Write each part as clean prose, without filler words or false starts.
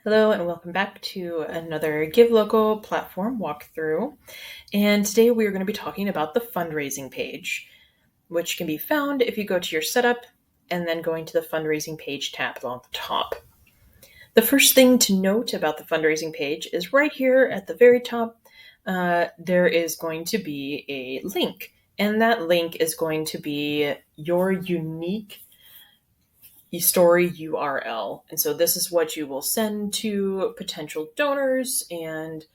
Hello and welcome back to another Give Local platform walkthrough. And today we are going to be talking about the fundraising page, which can be found if you go to your setup and then going to the fundraising page tab on the top. The first thing to note about the fundraising page is right here at the very top, there is going to be a link. And that link is going to be your unique story URL. And so this is what you will send to potential donors and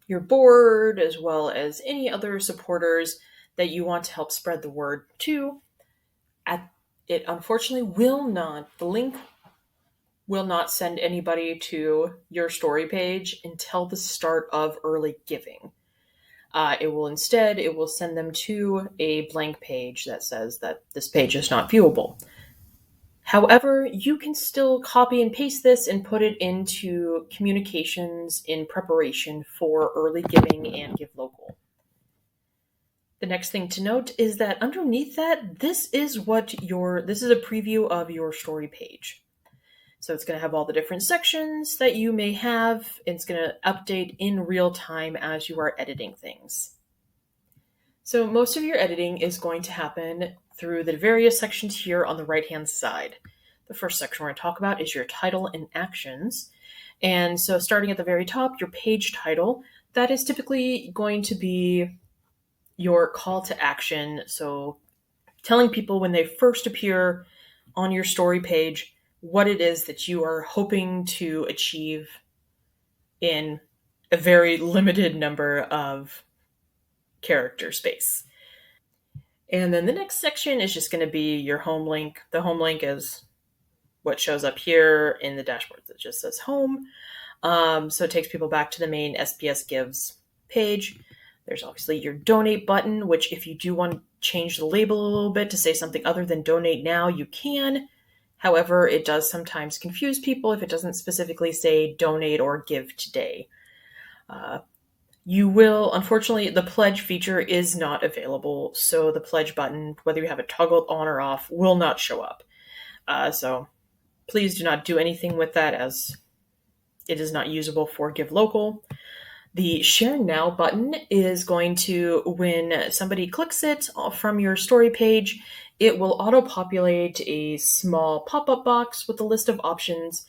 your board, as well as any other supporters that you want to help spread the word to. It unfortunately the link will not send anybody to your story page until the start of early giving. It will send them to a blank page that says that this page is not viewable. However, you can still copy and paste this and put it into communications in preparation for early giving and Give Local. The next thing to note is that underneath that, this is a preview of your story page. So it's going to have all the different sections that you may have. It's going to update in real time as you are editing things. So most of your editing is going to happen through the various sections here on the right-hand side. The first section we're going to talk about is your title and actions. And so starting at the very top, your page title, that is typically going to be your call to action. So telling people when they first appear on your story page what it is that you are hoping to achieve in a very limited number of character space. And then the next section is just going to be your home link. The home link is what shows up here in the dashboard that just says home. So it takes people back to the main SPS Gives page. There's obviously your donate button, which if you do want to change the label a little bit to say something other than donate now, you can. However, it does sometimes confuse people if it doesn't specifically say donate or give today. Unfortunately, the pledge feature is not available, so the pledge button, whether you have it toggled on or off, will not show up. So please do not do anything with that, as it is not usable for Give Local. The Share Now button is going to, when somebody clicks it from your story page, it will auto-populate a small pop-up box with a list of options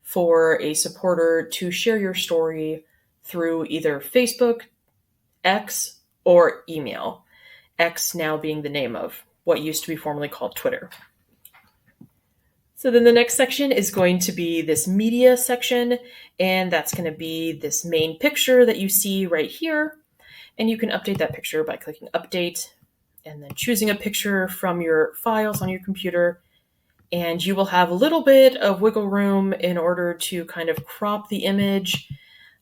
for a supporter to share your story through either Facebook, X, or email. X now being the name of what used to be formerly called Twitter. So then the next section is going to be this media section, and that's going to be this main picture that you see right here. And you can update that picture by clicking update and then choosing a picture from your files on your computer. And you will have a little bit of wiggle room in order to kind of crop the image.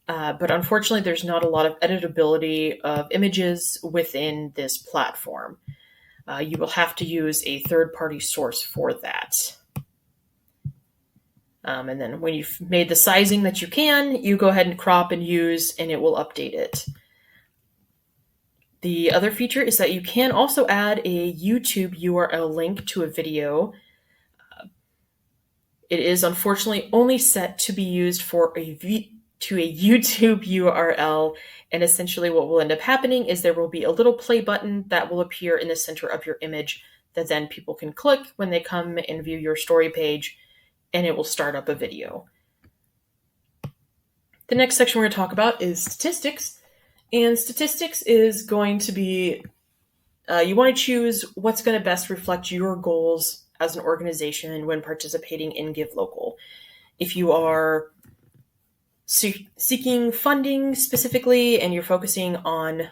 But unfortunately, there's not a lot of editability of images within this platform. You will have to use a third-party source for that. And then when you've made the sizing that you can, you go ahead and crop and use, and it will update it. The other feature is that you can also add a YouTube URL link to a video. It is unfortunately only set to be used for to a YouTube URL, and essentially what will end up happening is there will be a little play button that will appear in the center of your image that then people can click when they come and view your story page, and it will start up a video. The next section we're going to talk about is statistics, and statistics is going to be, you want to choose what's going to best reflect your goals as an organization when participating in Give Local. If you are seeking funding specifically and you're focusing on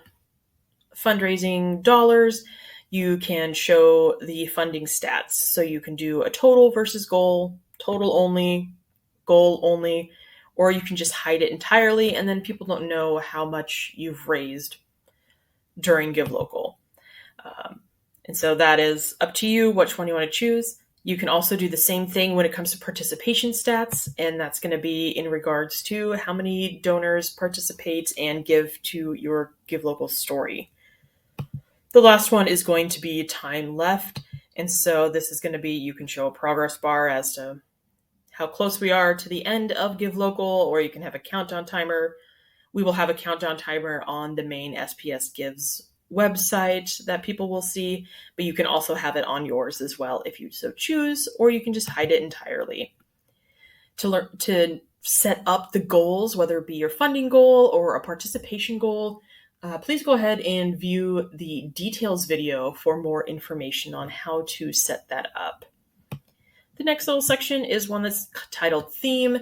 fundraising dollars, you can show the funding stats. So you can do a total versus goal, total only, goal only, or you can just hide it entirely and then people don't know how much you've raised during Give Local. And so that is up to you which one you want to choose. You can also do the same thing when it comes to participation stats, and that's going to be in regards to how many donors participate and give to your Give Local story. The last one is going to be time left, and so this is going to be, you can show a progress bar as to how close we are to the end of Give Local, or you can have a countdown timer. We will have a countdown timer on the main SPS Gives website that people will see, but you can also have it on yours as well if you so choose, or you can just hide it entirely. To set up the goals, whether it be your funding goal or a participation goal, please go ahead and view the details video for more information on how to set that up. The next little section is one that's titled Theme.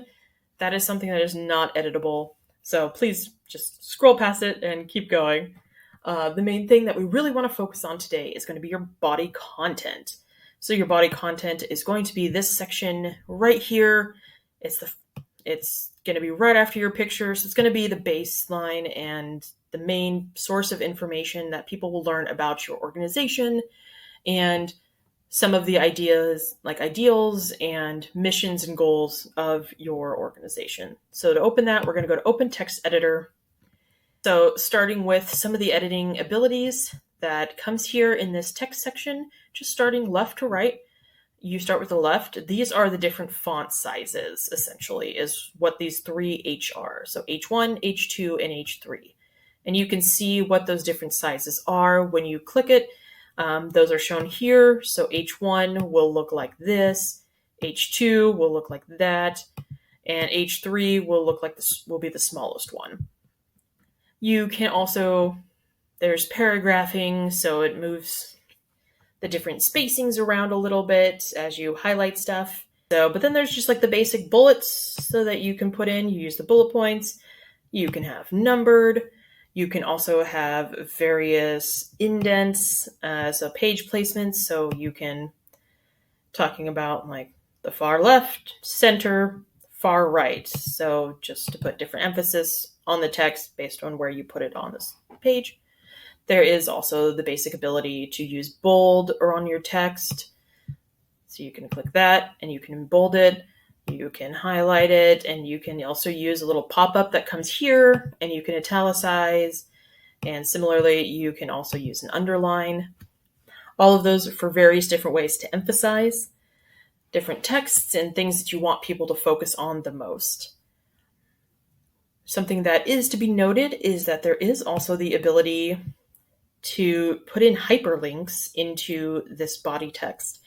That is something that is not editable, so please just scroll past it and keep going. The main thing that we really want to focus on today is going to be your body content. So your body content is going to be this section right here. It's going to be right after your picture, so it's going to be the baseline and the main source of information that people will learn about your organization and some of the ideas, like ideals and missions and goals of your organization. So to open that, we're going to go to Open Text Editor. So starting with some of the editing abilities that comes here in this text section, just starting left to right. You start with the left. These are the different font sizes, essentially, is what these 3H are. So H1, H2, and H3. And you can see what those different sizes are when you click it. Those are shown here. So H1 will look like this, H2 will look like that, and H3 will look like this, will be the smallest one. You can also, there's paragraphing, so it moves the different spacings around a little bit as you highlight stuff. So, but then there's just like the basic bullets so that you can put in, you use the bullet points. You can have numbered. You can also have various indents, so page placements. So you can, talking about like the far left, center, far right. So just to put different emphasis on the text based on where you put it on this page. There is also the basic ability to use bold or on your text. So you can click that and you can bold it. You can highlight it, and you can also use a little pop-up that comes here, and you can italicize. And similarly, you can also use an underline. All of those are for various different ways to emphasize different texts and things that you want people to focus on the most. Something that is to be noted is that there is also the ability to put in hyperlinks into this body text.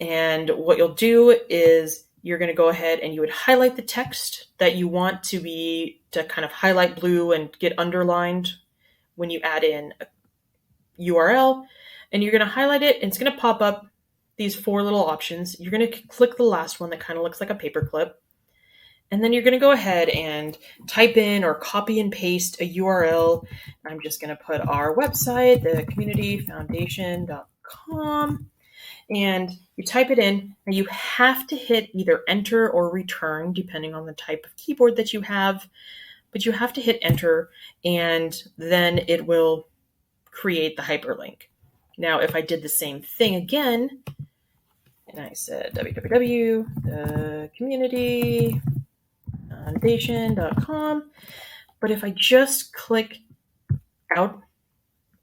And what you'll do is you're going to go ahead and you would highlight the text that you want to kind of highlight blue and get underlined when you add in a URL. And you're going to highlight it, and it's going to pop up these 4 little options. You're going to click the last one that kind of looks like a paperclip. And then you're going to go ahead and type in or copy and paste a URL. I'm just going to put our website, the communityfoundation.com. And you type it in, and you have to hit either enter or return, depending on the type of keyboard that you have. But you have to hit enter, and then it will create the hyperlink. Now, if I did the same thing again, and I said www.thecommunityfoundation.com, but if I just click out,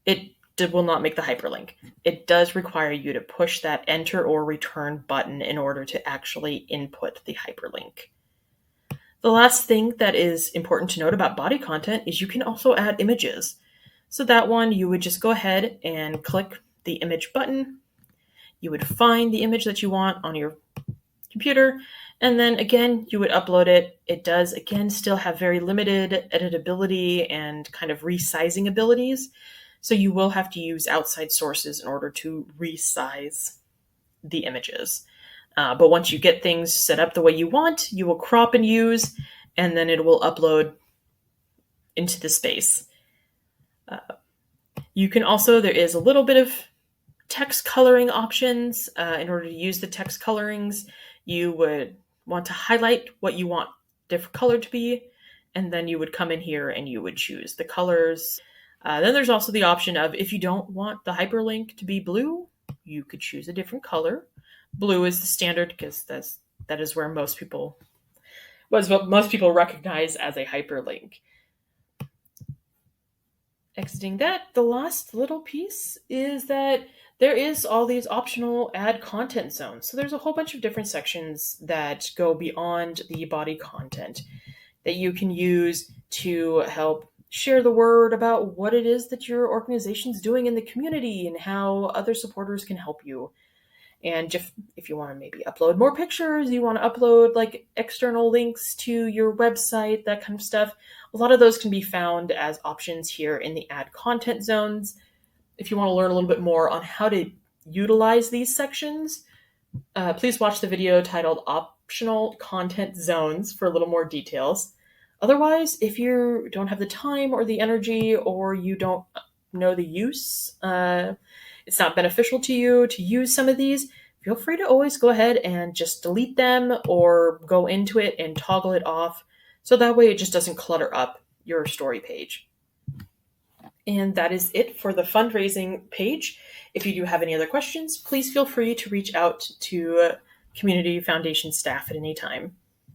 it will not make the hyperlink. It does require you to push that enter or return button in order to actually input the hyperlink. The last thing that is important to note about body content is you can also add images. So that one, you would just go ahead and click the image button. You would find the image that you want on your computer, and then again, you would upload it. It does, again, still have very limited editability and kind of resizing abilities. So you will have to use outside sources in order to resize the images. But once you get things set up the way you want, you will crop and use, and then it will upload into the space. You can also, there is a little bit of text coloring options. In order to use the text colorings, you would want to highlight what you want different color to be, and then you would come in here and you would choose the colors. Then there's also the option of, if you don't want the hyperlink to be blue, you could choose a different color. Blue is the standard because that is where most people recognize as a hyperlink. Exiting that, the last little piece is that there is all these optional add content zones. So there's a whole bunch of different sections that go beyond the body content that you can use to help share the word about what it is that your organization's doing in the community and how other supporters can help you. And if you want to maybe upload more pictures, you want to upload like external links to your website, that kind of stuff, a lot of those can be found as options here in the add content zones. If you want to learn a little bit more on how to utilize these sections, please watch the video titled Optional Content Zones for a little more details. Otherwise, if you don't have the time or the energy, or you don't know the use, it's not beneficial to you to use some of these, feel free to always go ahead and just delete them or go into it and toggle it off. So that way it just doesn't clutter up your story page. And that is it for the fundraising page. If you do have any other questions, please feel free to reach out to Community Foundation staff at any time.